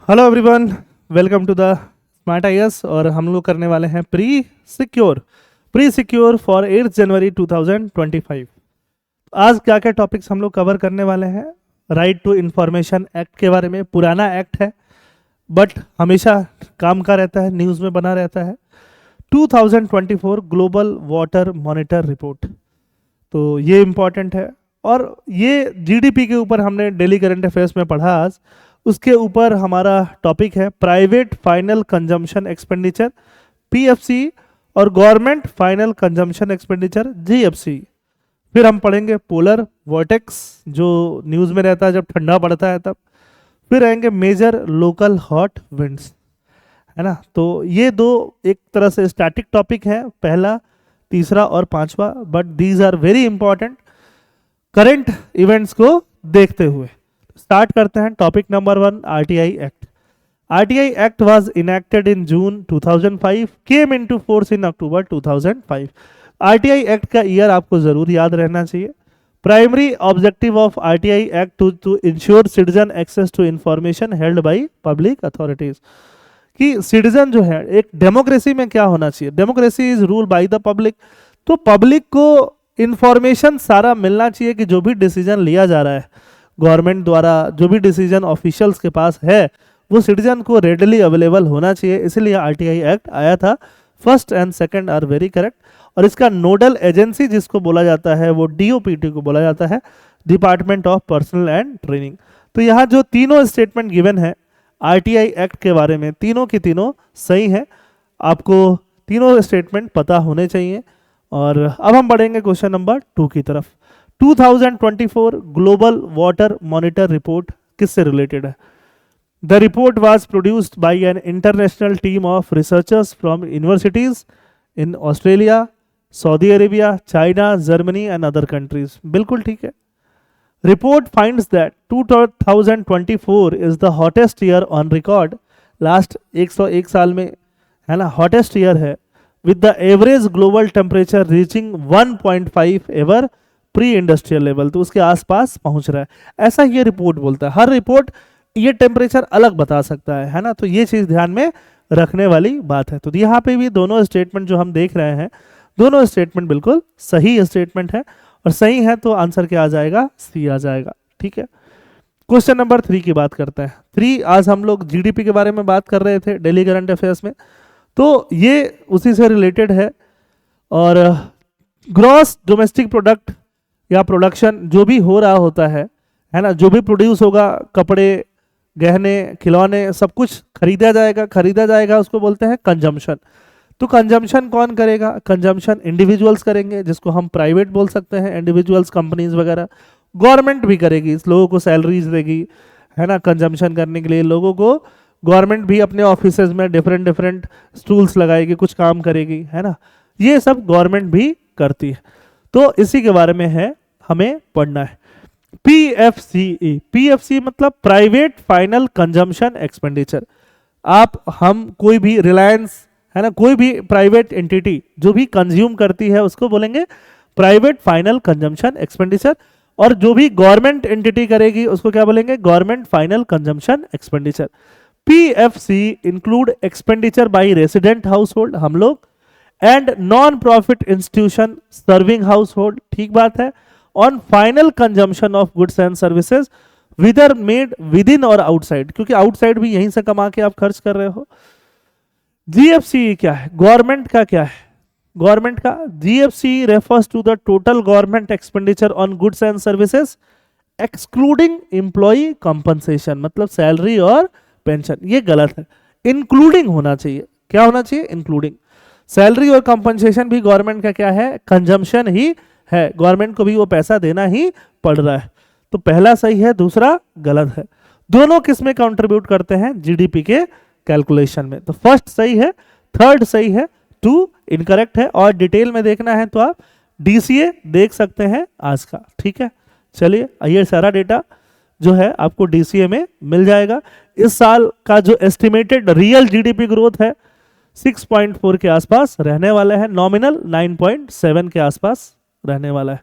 Hello everyone, welcome to the Smart IAS. और हम लोग करने वाले हैं प्री सिक्योर फॉर 8 जनवरी 2025। आज क्या क्या टॉपिक्स हम लोग कवर करने वाले हैं। राइट टू इंफॉर्मेशन एक्ट के बारे में, पुराना एक्ट है बट हमेशा काम का रहता है, न्यूज़ में बना रहता है। 2024 ग्लोबल वाटर मॉनिटर रिपोर्ट, तो ये इम्पॉर्टेंट है। और ये जीडीपी के ऊपर हमने डेली करंट अफेयर्स में पढ़ा आज, उसके ऊपर हमारा टॉपिक है private final consumption expenditure PFC और government final consumption expenditure GFC. फिर हम पढ़ेंगे पोलर वॉर्टेक्स, जो न्यूज़ में रहता है जब ठंडा पड़ता है तब। फिर आएंगे मेजर लोकल हॉट विंड्स, है ना। तो ये दो एक तरह से स्टैटिक टॉपिक है, पहला, तीसरा और पांचवा, but these are very important current events को देखते हुए। स्टार्ट करते हैं। Topic number 1, RTI act. RTI act was enacted in June 2005, came into force in October 2005। RTI act का ईयर आपको जरूर याद रहना चाहिए। Primary objective of RTI act to ensure citizen access to information held by public authorities, कि citizen जो है, एक डेमोक्रेसी में क्या होना चाहिए, democracy is rule by the public. तो पब्लिक को इंफॉर्मेशन सारा मिलना चाहिए कि जो भी डिसीजन लिया जा रहा है गवर्नमेंट द्वारा, जो भी डिसीजन ऑफिशियल्स के पास है, वो सिटीजन को रेडली अवेलेबल होना चाहिए। इसलिए आरटीआई एक्ट आया था। First and second are very correct. और इसका नोडल एजेंसी जिसको बोला जाता है वो डीओपीटी को बोला जाता है, department of personal and training. तो यहाँ जो तीनों स्टेटमेंट गिवन है आरटीआई एक्ट के बारे में, तीनों की तीनों सही है। आपको तीनों स्टेटमेंट पता होने चाहिए। और अब हम बढ़ेंगे क्वेश्चन नंबर 2 की तरफ। 2024 ग्लोबल वाटर मॉनिटर रिपोर्ट किससे रिलेटेड है? The report was produced by an international team of researchers from universities in Australia, Saudi Arabia, China, Germany and other countries. बिल्कुल ठीक है। Report finds that 2024 is the hottest year on record. Last 101 साल में, है ना, hottest year है, with the average global temperature reaching 1.5 ever pre industrial level. तो उसके आसपास पहुंच रहा है, ऐसा ये रिपोर्ट बोलता है। हर रिपोर्ट ये टेम्परेचर अलग बता सकता है ना। तो ये चीज ध्यान में रखने वाली बात है। तो यहाँ पे भी दोनों स्टेटमेंट जो हम देख रहे हैं, दोनों स्टेटमेंट बिल्कुल सही स्टेटमेंट है। और सही है तो आंसर क्या आ जाएगा? सी आ जाएगा। ठीक है। क्वेश्चन नंबर 3 की बात करते हैं। 3, आज हम लोग जीडीपी के बारे में बात कर रहे थे डेली करंट अफेयर्स में, तो ये उसी से रिलेटेड है। और ग्रॉस डोमेस्टिक प्रोडक्ट या प्रोडक्शन जो भी हो रहा होता है ना, जो भी प्रोड्यूस होगा, कपड़े, गहने, खिलौने, सब कुछ खरीदा जाएगा, उसको बोलते हैं कंजम्पशन। तो कंजम्पशन कौन करेगा? कंजम्पशन इंडिविजुअल्स करेंगे, जिसको हम प्राइवेट बोल सकते हैं, इंडिविजुअल्स, कंपनीज वगैरह। गवर्नमेंट भी करेगी, इस लोगों को सैलरीज देगी, है ना, कंजम्पशन करने के लिए लोगों को। गवर्नमेंट भी अपने ऑफिसेज में डिफरेंट स्टूल्स लगाएगी, कुछ काम करेगी, है ना। ये सब गवर्नमेंट भी करती है। तो इसी के बारे में है, हमें पढ़ना है। पीएफसीई, पीएफसी मतलब प्राइवेट फाइनल कंजम्पशन एक्सपेंडिचर। हम कोई भी रिलायंस, है ना, कोई भी प्राइवेट एंटिटी जो भी कंज्यूम करती है उसको बोलेंगे प्राइवेट फाइनल कंजम्पशन एक्सपेंडिचर। और जो भी गवर्नमेंट एंटिटी करेगी उसको क्या बोलेंगे? Government final consumption expenditure. PFC include expenditure by resident household, हम लोग, and non profit institution serving household, ठीक बात है, on final consumption of goods and services whether made within और आउटसाइड, क्योंकि आउटसाइड भी यहीं से कमा के आप खर्च कर रहे हो। जीएफसी क्या है? गवर्नमेंट का क्या है? गवर्नमेंट का GFC refers to the total government expenditure on goods and services excluding employ compensation, मतलब सैलरी और पेंशन। ये गलत है, इंक्लूडिंग होना चाहिए। क्या होना चाहिए? इंक्लूडिंग। सैलरी और कंपनसेशन भी गवर्नमेंट का क्या है? कंजम्पशन ही है, गवर्नमेंट को भी वो पैसा देना ही पड़ रहा है। तो पहला सही है, दूसरा गलत है। दोनों किस में कंट्रीब्यूट करते हैं? जीडीपी के कैलकुलेशन में। तो फर्स्ट सही है, थर्ड सही है, 2 इनकरेक्ट है। और डिटेल में देखना है तो आप डीसीए देख सकते हैं आज का। ठीक है, चलिए, ये सारा डेटा जो है आपको डीसीए में मिल जाएगा। इस साल का जो एस्टिमेटेड रियल जीडीपी ग्रोथ है 6.4 के आसपास रहने वाला है, नॉमिनल 9.7 के आसपास रहने वाला है।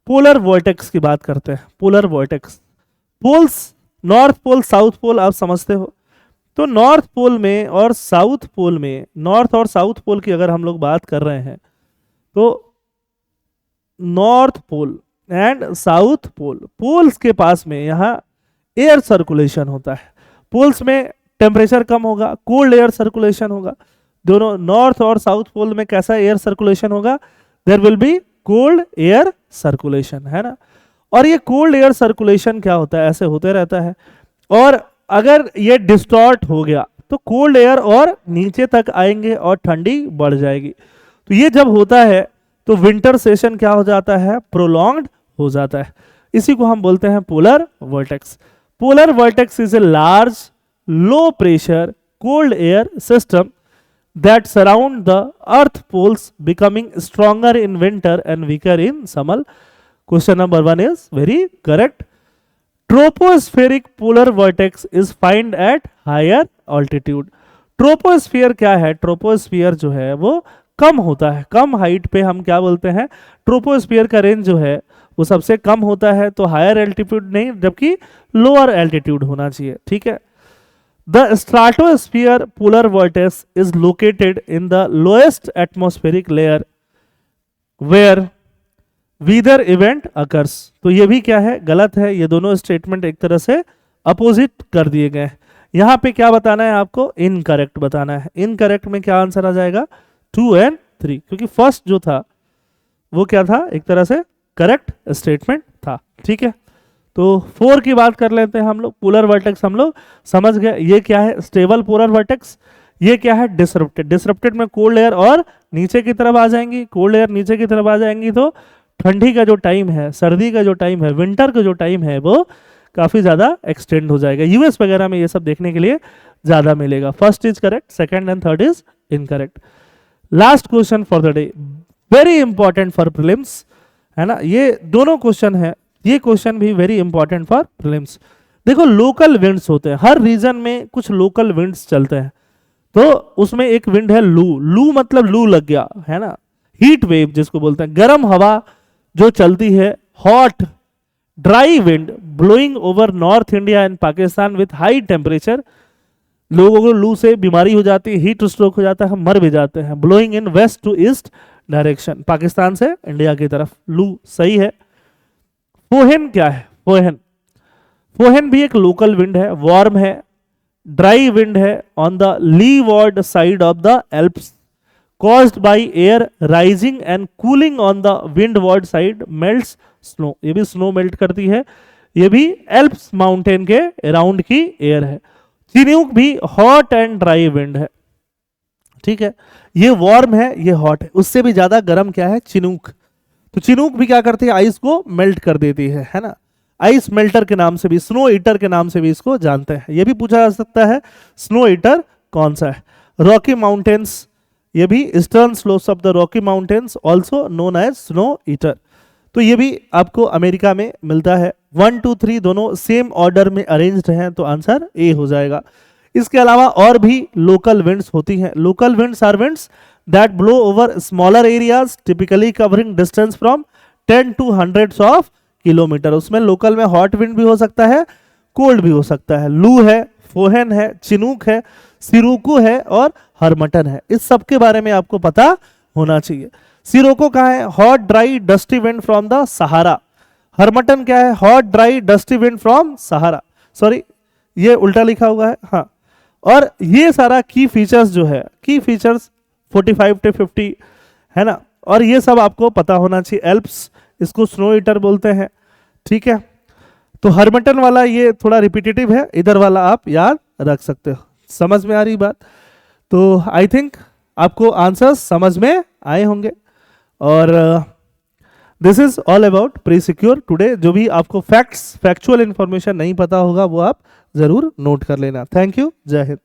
पोलर वॉर्टेक्स की बात करते हैं। Polar vortex, poles, north pole, south pole आप समझते हो, तो नॉर्थ पोल में और साउथ पोल में, नॉर्थ और साउथ पोल की अगर हम लोग बात कर रहे हैं तो north pole and south pole, poles के पास में यहाँ एयर सर्कुलेशन होता है। पोल्स में टेम्परेचर कम होगा, कोल्ड एयर सर्कुलेशन होगा। दोनों नॉर्थ और साउथ पोल में कैसा एयर सर्कुलेशन होगा? There will be cold air circulation, है ना। और ये कोल्ड एयर सर्कुलेशन क्या होता है? ऐसे होते रहता है, और अगर ये डिस्टॉर्ट हो गया तो कोल्ड एयर और नीचे तक आएंगे और ठंडी बढ़ जाएगी। तो ये जब होता है तो विंटर सेशन क्या हो जाता है? प्रोलॉन्ग्ड हो जाता है। इसी को हम बोलते हैं polar vertex. Polar vertex is a large low pressure cold air system that surround the earth poles, becoming stronger in winter and weaker in summer. Question number 1 is very correct. Tropospheric polar vortex is found at higher altitude. Troposphere क्या है? Troposphere जो है वो कम होता है, कम height पे हम क्या बोलते हैं? ट्रोपोस्फियर का रेंज जो है वो सबसे कम होता है, तो हायर एल्टीट्यूड नहीं, जबकि लोअर एल्टीट्यूड होना चाहिए, ठीक है। The stratosphere polar vortex is located in the lowest atmospheric layer where weather event occurs. तो ये भी क्या है? गलत है। ये दोनों स्टेटमेंट एक तरह से अपोजिट कर दिए गए हैं। यहाँ पे क्या बताना है आपको? इनकरेक्ट बताना है। इनकरेक्ट में क्या आंसर आ जाएगा? 2 and 3, क्योंकि फर्स्ट जो था वो क्या था? एक तरह से करेक्ट स्टेटमेंट था, ठीक है। तो 4 की बात कर लेते हैं हम लोग। पोलर वर्टेक्स हम लोग समझ गए, ये क्या है? Stable polar vertex. ये क्या है? डिसरप्टेड। डिसरप्टेड में कोल्ड एयर और नीचे की तरफ आ जाएंगी, कोल्ड एयर नीचे की तरफ आ जाएंगी, तो ठंडी का जो टाइम है, सर्दी का जो टाइम है, विंटर का जो टाइम है, वो काफी ज्यादा एक्सटेंड हो जाएगा। यूएस वगैरह में ये सब देखने के लिए ज्यादा मिलेगा। First is correct, second and third is incorrect. Last question for the day, very important for prelims, है ना। ये दोनों क्वेश्चन है, ये क्वेश्चन भी वेरी इंपॉर्टेंट फॉर प्रीलिम्स। देखो, लोकल विंड्स होते हैं, हर रीजन में कुछ लोकल विंड्स चलते हैं। तो उसमें एक विंड है लू। लू मतलब लू लग गया, है ना। हीट वेव जिसको बोलते हैं, गर्म हवा जो चलती है। Hot dry wind blowing over north India and Pakistan with high temperature. लोगों को लू से बीमारी हो जाती है, हीट स्ट्रोक हो जाता है, हम मर भी जाते हैं। Blowing in west to east direction, Pakistan से इंडिया की तरफ लू, सही है। फोहेन क्या है? फोहेन, फोहेन भी एक लोकल विंड है, वार्म है, ड्राई विंड है on the leeward side of the Alps, caused by air rising and cooling on the windward side, melts snow. ये भी स्नो मेल्ट करती है, ये भी एल्प्स माउंटेन के अराउंड की एयर है। चिन्यूक भी हॉट एंड ड्राई विंड है, ठीक है। ये वार्म है, ये हॉट है। उससे भी ज्यादा गर्म क्या है? चिनूक। तो चिनूक भी क्या करती है? आइस को मेल्ट कर देती है ना। आइस मेल्टर के नाम से भी, स्नो ईटर के नाम से भी इसको जानते हैं। ये भी पूछा जा सकता है, स्नो ईटर कौन सा है? रॉकी माउंटेन्स, ये भी eastern slopes of the Rocky Mountains also known as snow eater. तो ये भी आपको अमेरिका में मिलता है। 1 2 3 दोनों सेम ऑर्डर में अरेंज्ड हैं, तो आंसर ए हो जाएगा। इसके अलावा और भी लोकल विंड्स होती हैं। Local winds are winds that blow over smaller areas typically covering distance from 10 to hundreds of kilometre. उसमें लोकल में हॉट विंड भी हो सकता है, कोल्ड भी हो सकता है। लू है, फोहेन है, चिनूक है, सिरोको है और हरमटन है। इस सब के बारे में आपको पता होना चाहिए। सिरोको कहाँ है? Hot dry dusty wind from the Sahara. हरमटन क्या है? Hot dry dusty wind from Sahara. Sorry, ये उल्टा लिखा हुआ है, हाँ। और ये सारा की फीचर्स जो है, की फीचर्स 45 to 50 है ना, और ये सब आपको पता होना चाहिए। एल्प्स, इसको स्नो ईटर बोलते हैं, ठीक है। तो हरमटन वाला ये थोड़ा रिपीटेटिव है, इधर वाला आप याद रख सकते हो। समझ में आ रही बात? तो आई थिंक आपको आंसर्स समझ में आए होंगे। और this is all about pre secure today. जो भी आपको फैक्ट्स, फैक्चुअल इंफॉर्मेशन नहीं पता होगा वो आप जरूर नोट कर लेना। थैंक यू, जय हिंद।